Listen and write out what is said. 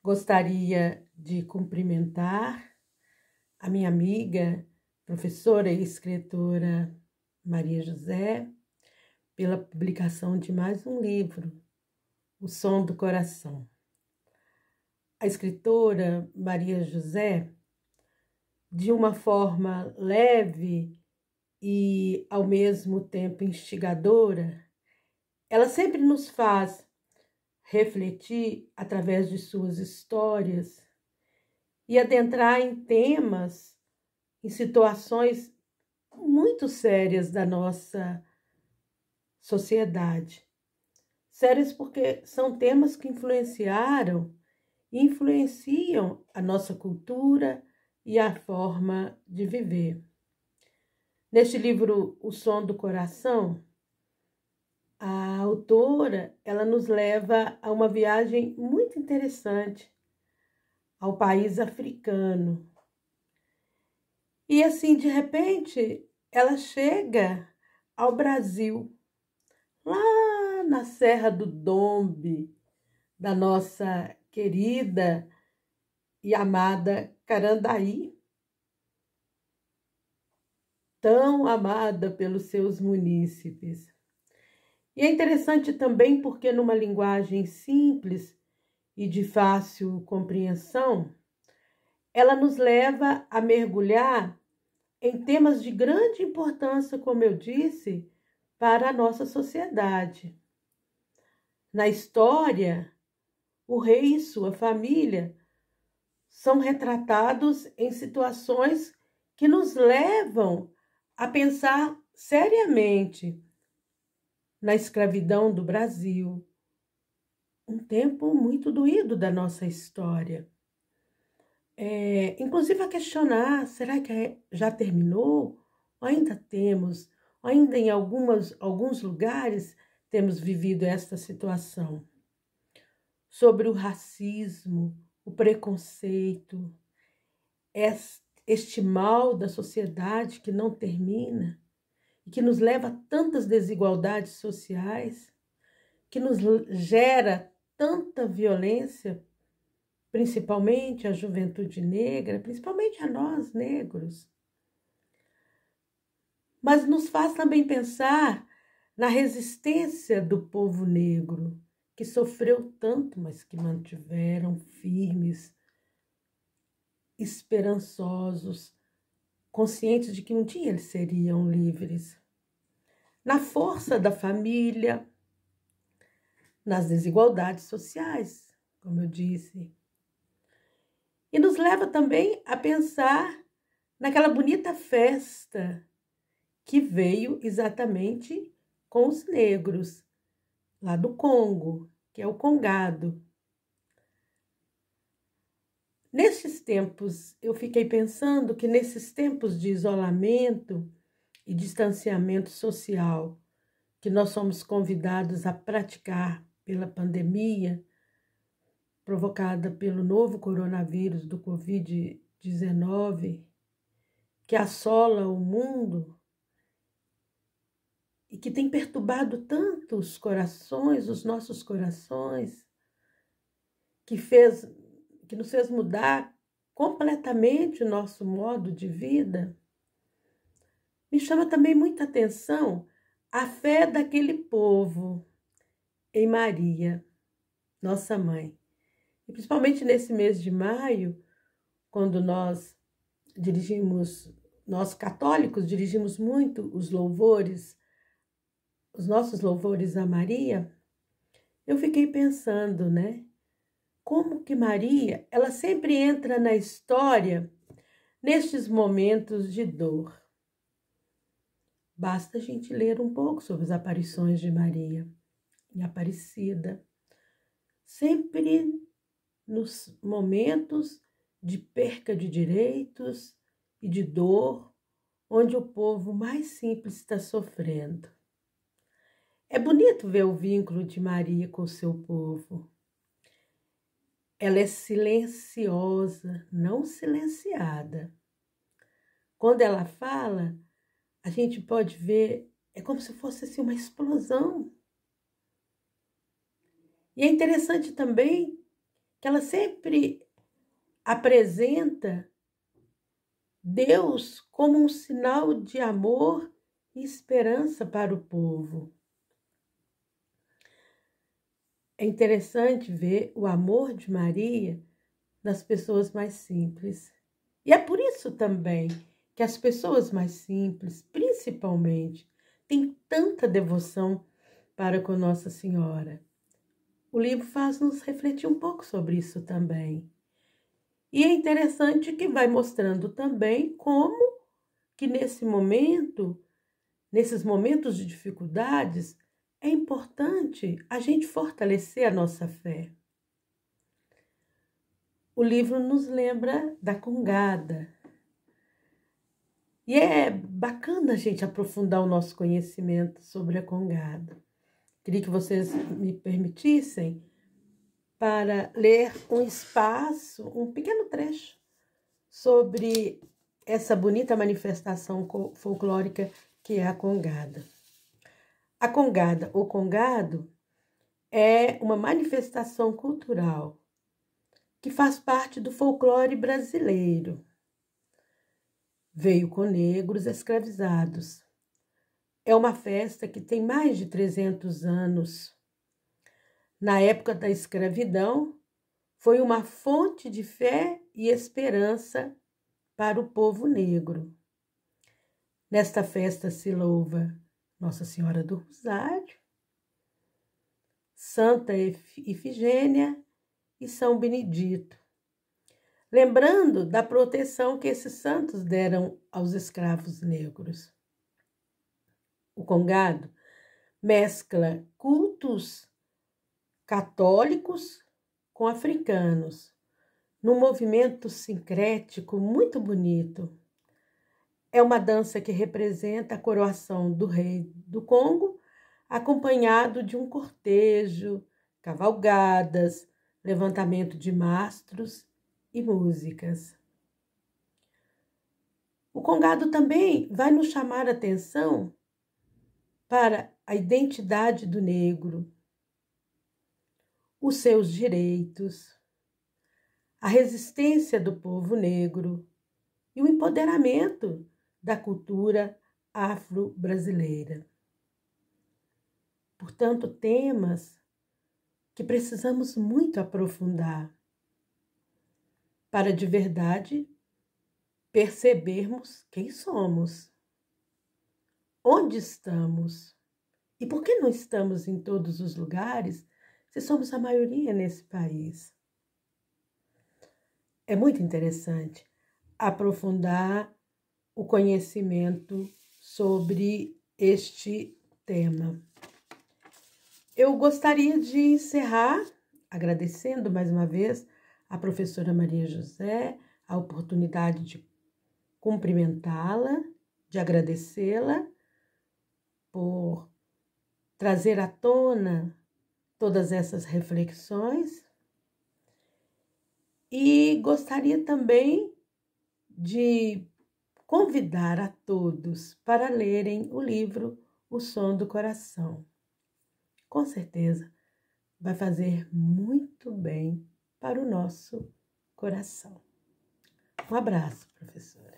Gostaria de cumprimentar a minha amiga, professora e escritora Maria José, pela publicação de mais um livro, O Som do Coração. A escritora Maria José, de uma forma leve e ao mesmo tempo instigadora, ela sempre nos faz refletir através de suas histórias e adentrar em temas, em situações muito sérias da nossa sociedade. Sérias porque são temas que influenciaram e influenciam a nossa cultura e a forma de viver. Neste livro, O Som do Coração, a autora, ela nos leva a uma viagem muito interessante ao país africano. E assim, de repente, ela chega ao Brasil, lá na Serra do Dombe, da nossa querida e amada Carandaí, tão amada pelos seus munícipes. E é interessante também porque numa linguagem simples e de fácil compreensão, ela nos leva a mergulhar em temas de grande importância, como eu disse, para a nossa sociedade. Na história, o rei e sua família são retratados em situações que nos levam a pensar seriamente na escravidão do Brasil, um tempo muito doído da nossa história. Inclusive a questionar, será que já terminou? Ou ainda temos, ou ainda em alguns lugares temos vivido esta situação? Sobre o racismo, o preconceito, este mal da sociedade que não termina e que nos leva a tantas desigualdades sociais, que nos gera tanta violência, principalmente a juventude negra, principalmente a nós negros. Mas nos faz também pensar na resistência do povo negro, que sofreu tanto, mas que mantiveram firmes, esperançosos, conscientes de que um dia eles seriam livres. Na força da família, nas desigualdades sociais, como eu disse. E nos leva também a pensar naquela bonita festa que veio exatamente com os negros, lá do Congo, que é o Congado. Nesses tempos, eu fiquei pensando que nesses tempos de isolamento e distanciamento social que nós somos convidados a praticar pela pandemia, provocada pelo novo coronavírus do Covid-19, que assola o mundo e que tem perturbado tanto os corações, os nossos corações, que nos fez mudar completamente o nosso modo de vida, me chama também muita atenção a fé daquele povo em Maria, nossa mãe. E principalmente nesse mês de maio, quando nós católicos dirigimos muito os nossos louvores a Maria, eu fiquei pensando, né? Como que Maria, ela sempre entra na história nestes momentos de dor. Basta a gente ler um pouco sobre as aparições de Maria em Aparecida. Sempre nos momentos de perca de direitos e de dor, onde o povo mais simples está sofrendo. É bonito ver o vínculo de Maria com o seu povo. Ela é silenciosa, não silenciada. Quando ela fala, a gente pode ver, é como se fosse assim, uma explosão. E é interessante também que ela sempre apresenta Deus como um sinal de amor e esperança para o povo. É interessante ver o amor de Maria nas pessoas mais simples. E é por isso também que as pessoas mais simples, principalmente, têm tanta devoção para com Nossa Senhora. O livro faz-nos refletir um pouco sobre isso também. E é interessante que vai mostrando também como que nesses momentos de dificuldades, é importante a gente fortalecer a nossa fé. O livro nos lembra da congada. E é bacana a gente aprofundar o nosso conhecimento sobre a congada. Queria que vocês me permitissem para ler um pequeno trecho sobre essa bonita manifestação folclórica que é a congada. A congada ou congado é uma manifestação cultural que faz parte do folclore brasileiro. Veio com negros escravizados. É uma festa que tem mais de 300 anos. Na época da escravidão, foi uma fonte de fé e esperança para o povo negro. Nesta festa se louva Nossa Senhora do Rosário, Santa Ifigênia e São Benedito, lembrando da proteção que esses santos deram aos escravos negros. O congado mescla cultos católicos com africanos, num movimento sincrético muito bonito. É uma dança que representa a coroação do rei do Congo, acompanhado de um cortejo, cavalgadas, levantamento de mastros e músicas. O congado também vai nos chamar a atenção para a identidade do negro, os seus direitos, a resistência do povo negro e o empoderamento da cultura afro-brasileira. Portanto, temas que precisamos muito aprofundar para de verdade percebermos quem somos, onde estamos e por que não estamos em todos os lugares se somos a maioria nesse país. É muito interessante aprofundar o conhecimento sobre este tema. Eu gostaria de encerrar agradecendo mais uma vez a professora Maria José a oportunidade de cumprimentá-la, de agradecê-la por trazer à tona todas essas reflexões e gostaria também de convidar a todos para lerem o livro O Som do Coração. Com certeza vai fazer muito bem para o nosso coração. Um abraço, professora.